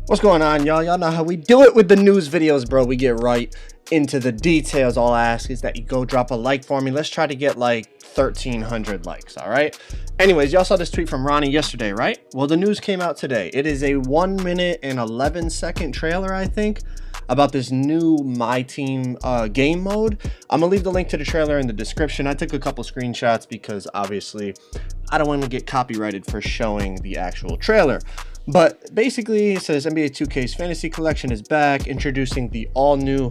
What's going on, y'all? Y'all know how we do it with the news videos, bro. We get right into the details. All I ask is that you go drop a like for me. Let's try to get like 1,300 likes, all right? Anyways, y'all saw this tweet from Ronnie yesterday, right? Well, the news came out today. It is a 1 minute and 11-second trailer, I think, about this new Myteam game mode. I'm gonna leave the link to the trailer in the description. I took a couple screenshots because obviously I don't want to get copyrighted for showing the actual trailer. But basically, it says NBA 2K's Fantasy Collection is back, introducing the all-new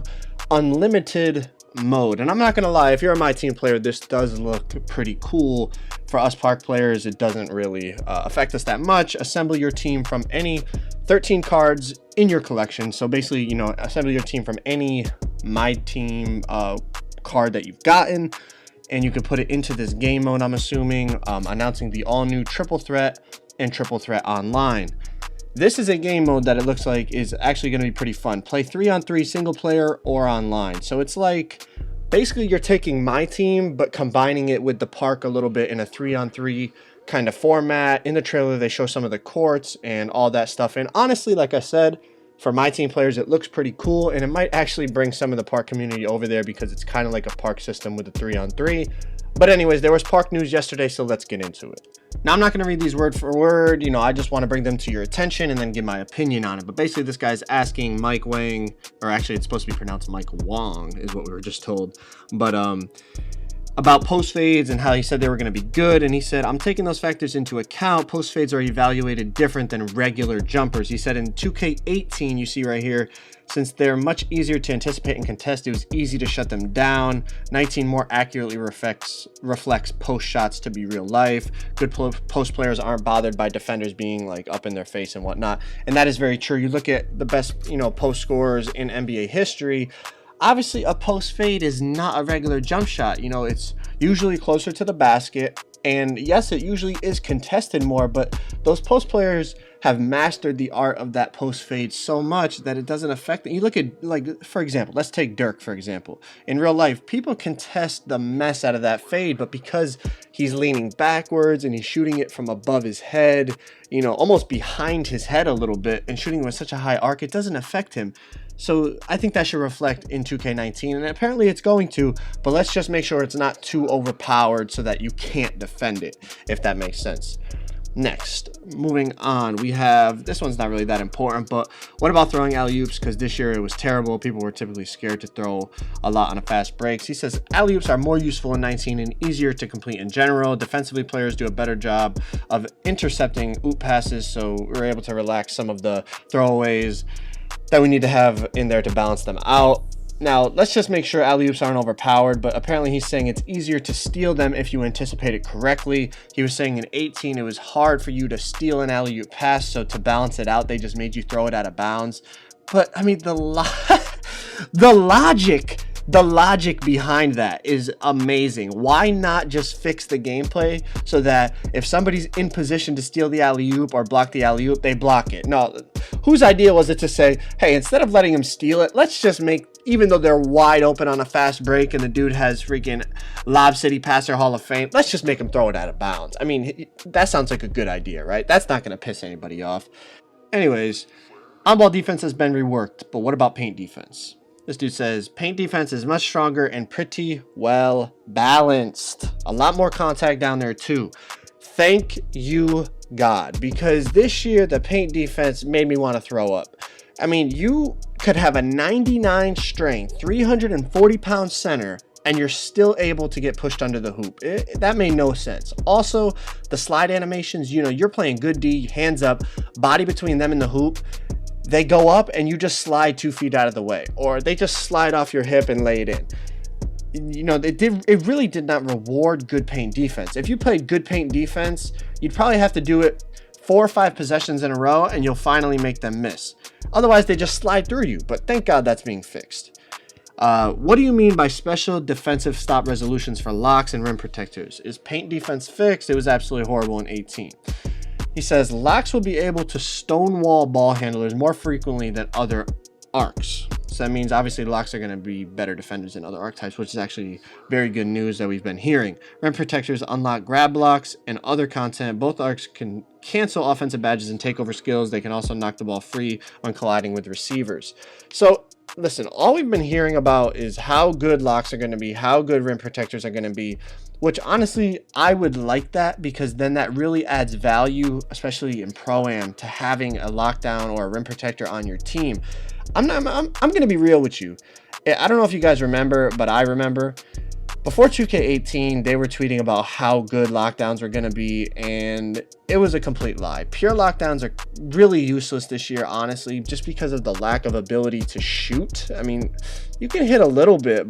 Unlimited mode. And I'm not going to lie, if you're a Myteam player, this does look pretty cool. For us Park players, it doesn't really affect us that much. Assemble your team from any 13 cards in your collection. So basically, you know, assemble your team from any Myteam card that you've gotten, and you can put it into this game mode, I'm assuming, announcing the all-new Triple Threat and Triple Threat Online. This is a game mode that it looks like is actually going to be pretty fun. Play 3-on-3 single player or online. So it's like basically you're taking Myteam but combining it with the park a little bit in a 3-on-3 kind of format. In the trailer they show some of the courts and all that stuff, and honestly, like I said, for Myteam players it looks pretty cool, and it might actually bring some of the park community over there because it's kind of like a park system with a 3-on-3. But anyways, there was park news yesterday, so let's get into it. Now, I'm not going to read these word for word. You know, I just want to bring them to your attention and then give my opinion on it. But basically, this guy's asking Mike Wang, or actually it's supposed to be pronounced Mike Wang, is what we were just told. But about post fades and how he said they were going to be good. And he said, I'm taking those factors into account. Post fades are evaluated different than regular jumpers. He said in 2K18, you see right here, since they're much easier to anticipate and contest, it was easy to shut them down. 19 more accurately reflects post shots to be real life. Good post players aren't bothered by defenders being like up in their face and whatnot. And that is very true. You look at the best, you know, post scorers in NBA history. Obviously, a post fade is not a regular jump shot. You know, it's usually closer to the basket. And yes, it usually is contested more, but those post players have mastered the art of that post fade so much that it doesn't affect it. You look at, like, for example, let's take Dirk, for example. In real life, people contest the mess out of that fade, but because he's leaning backwards and he's shooting it from above his head, you know, almost behind his head a little bit, and shooting with such a high arc, it doesn't affect him. So I think that should reflect in 2K19, and apparently it's going to, but let's just make sure it's not too overpowered so that you can't defend it, if that makes sense. Next, moving on, we have, this one's not really that important, but what about throwing alley-oops? Because this year it was terrible. People were typically scared to throw a lot on a fast breaks. He says alley-oops are more useful in 19 and easier to complete in general. Defensively, players do a better job of intercepting oop passes, so we're able to relax some of the throwaways that we need to have in there to balance them out. Now, let's just make sure alley-oops aren't overpowered, but apparently he's saying it's easier to steal them if you anticipate it correctly. He was saying in 18, it was hard for you to steal an alley-oop pass, so to balance it out, they just made you throw it out of bounds. But, I mean, the logic behind that is amazing. Why not just fix the gameplay so that if somebody's in position to steal the alley-oop or block the alley-oop, they block it? No, whose idea was it to say, hey, instead of letting him steal it, let's just make, even though they're wide open on a fast break and the dude has freaking Lob City Passer Hall of Fame, let's just make him throw it out of bounds. I mean, that sounds like a good idea, right? That's not going to piss anybody off. Anyways, on-ball defense has been reworked, but what about paint defense? This dude says, paint defense is much stronger and pretty well balanced. A lot more contact down there too. Thank you, God, because this year the paint defense made me want to throw up. I mean, you could have a 99 strength, 340-pound center, and you're still able to get pushed under the hoop. That made no sense. Also, the slide animations, you know, you're playing good D, hands up, body between them and the hoop. They go up and you just slide 2 feet out of the way, or they just slide off your hip and lay it in. You know, it really did not reward good paint defense. If you played good paint defense, you'd probably have to do it 4 or 5 possessions in a row and you'll finally make them miss. Otherwise, they just slide through you, but thank God that's being fixed. What do you mean by special defensive stop resolutions for locks and rim protectors? Is paint defense fixed? It was absolutely horrible in 18. He says locks will be able to stonewall ball handlers more frequently than other arcs. So that means obviously locks are going to be better defenders than other archetypes, which is actually very good news that we've been hearing. Rim protectors unlock grab blocks and other content. Both arcs can cancel offensive badges and takeover skills. They can also knock the ball free when colliding with receivers. So listen, all we've been hearing about is how good locks are going to be, how good rim protectors are going to be, which honestly, I would like that, because then that really adds value, especially in Pro-Am, to having a lockdown or a rim protector on your team. I'm going to be real with you. I don't know if you guys remember, but I remember before 2K18, they were tweeting about how good lockdowns were going to be, and it was a complete lie. Pure lockdowns are really useless this year, honestly, just because of the lack of ability to shoot. I mean, you can hit a little bit,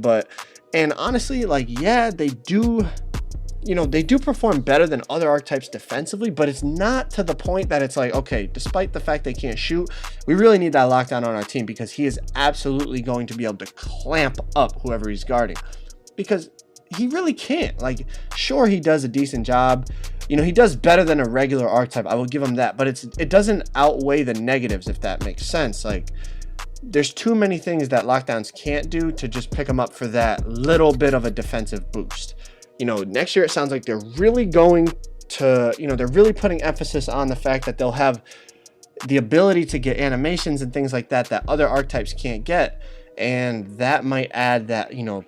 and honestly, like, yeah, they do, you know, they do perform better than other archetypes defensively, but it's not to the point that it's like, okay, despite the fact they can't shoot, we really need that lockdown on our team, because he is absolutely going to be able to clamp up whoever he's guarding, because he really can't. Like, sure, he does a decent job. You know, he does better than a regular archetype. I will give him that, but it doesn't outweigh the negatives, if that makes sense. Like, there's too many things that lockdowns can't do to just pick him up for that little bit of a defensive boost. You know, next year it sounds like they're really going to, you know, they're really putting emphasis on the fact that they'll have the ability to get animations and things like that other archetypes can't get. And that might add that, you know,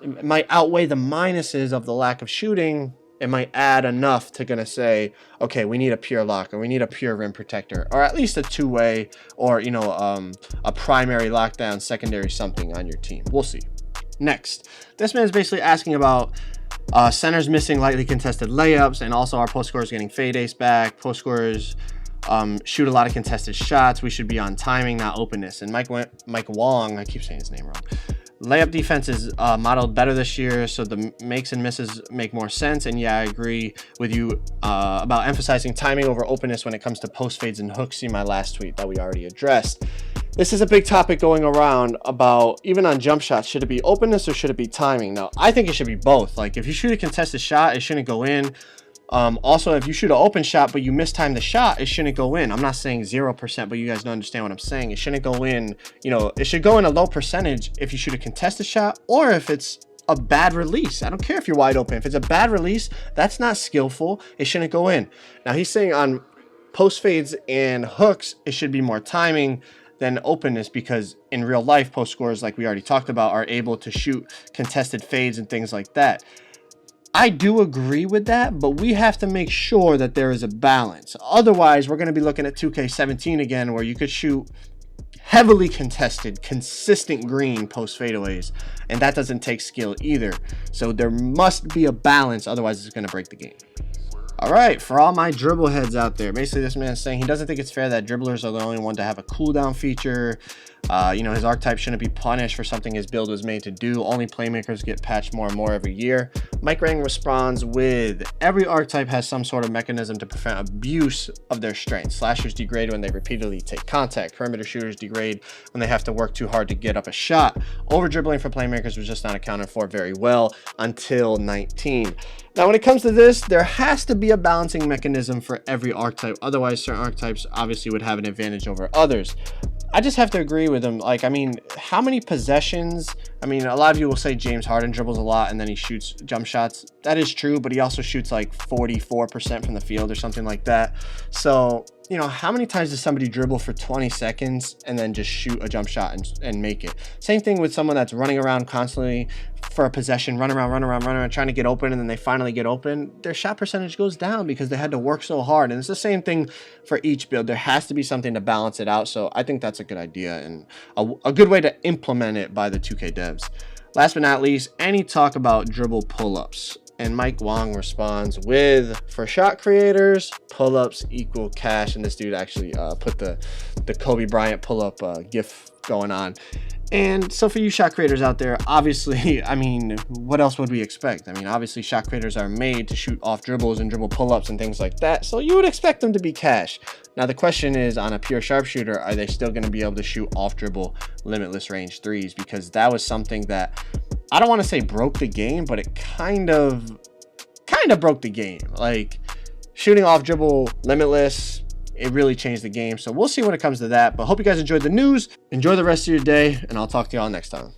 it might outweigh the minuses of the lack of shooting. It might add enough to gonna say, okay, we need a pure lock, or we need a pure rim protector, or at least a two-way, or, you know, a primary lockdown, secondary something on your team. We'll see. Next, this man is basically asking about centers missing lightly contested layups, and also our post scorers getting fade ace back. Post scorers shoot a lot of contested shots. We should be on timing, not openness. And Mike Wang, I keep saying his name wrong. Layup defense is modeled better this year, so the makes and misses make more sense. And yeah, I agree with you about emphasizing timing over openness when it comes to post fades and hooks. See my last tweet that we already addressed. This is a big topic going around about, even on jump shots, should it be openness or should it be timing? Now, I think it should be both. Like, if you shoot a contested shot, it shouldn't go in. Also, if you shoot an open shot but you mistime the shot, it shouldn't go in. I'm not saying 0%, but you guys don't understand what I'm saying. It shouldn't go in, you know, it should go in a low percentage if you shoot a contested shot, or if it's a bad release. I don't care if you're wide open. If it's a bad release, that's not skillful. It shouldn't go in. Now, he's saying on post fades and hooks, it should be more timing than openness, because in real life, post scorers, like we already talked about, are able to shoot contested fades and things like that. I do agree with that, but we have to make sure that there is a balance. Otherwise, we're going to be looking at 2K17 again, where you could shoot heavily contested, consistent green post fadeaways, and that doesn't take skill either. So there must be a balance, otherwise it's going to break the game. All right, for all my dribble heads out there, basically this man is saying he doesn't think it's fair that dribblers are the only one to have a cooldown feature. You know, his archetype shouldn't be punished for something his build was made to do. Only playmakers get patched more and more every year. Mike Wang responds with, every archetype has some sort of mechanism to prevent abuse of their strength. Slashers degrade when they repeatedly take contact. Perimeter shooters degrade when they have to work too hard to get up a shot. Over dribbling for playmakers was just not accounted for very well until 19. Now, when it comes to this, there has to be a balancing mechanism for every archetype. Otherwise, certain archetypes obviously would have an advantage over others. I just have to agree with him. Like, I mean, how many possessions? I mean, a lot of you will say James Harden dribbles a lot and then he shoots jump shots. That is true, but he also shoots like 44% from the field or something like that. So, you know, how many times does somebody dribble for 20 seconds and then just shoot a jump shot and make it? Same thing with someone that's running around constantly for a possession, run around, trying to get open, and then they finally get open. Their shot percentage goes down because they had to work so hard. And it's the same thing for each build. There has to be something to balance it out. So I think that's a good idea and a good way to implement it by the 2K devs. Last but not least, any talk about dribble pull-ups. And Mike Wang responds with, for shot creators, pull-ups equal cash. And this dude actually put the Kobe Bryant pull-up gif going on. And so for you shot creators out there, obviously, I mean, what else would we expect? I mean, obviously shot creators are made to shoot off dribbles and dribble pull-ups and things like that. So you would expect them to be cash. Now the question is, on a pure sharpshooter, are they still going to be able to shoot off dribble limitless range threes? Because that was something that, I don't want to say broke the game, but it kind of broke the game. Like, shooting off dribble limitless, it really changed the game. So we'll see when it comes to that. But hope you guys enjoyed the news. Enjoy the rest of your day, and I'll talk to y'all next time.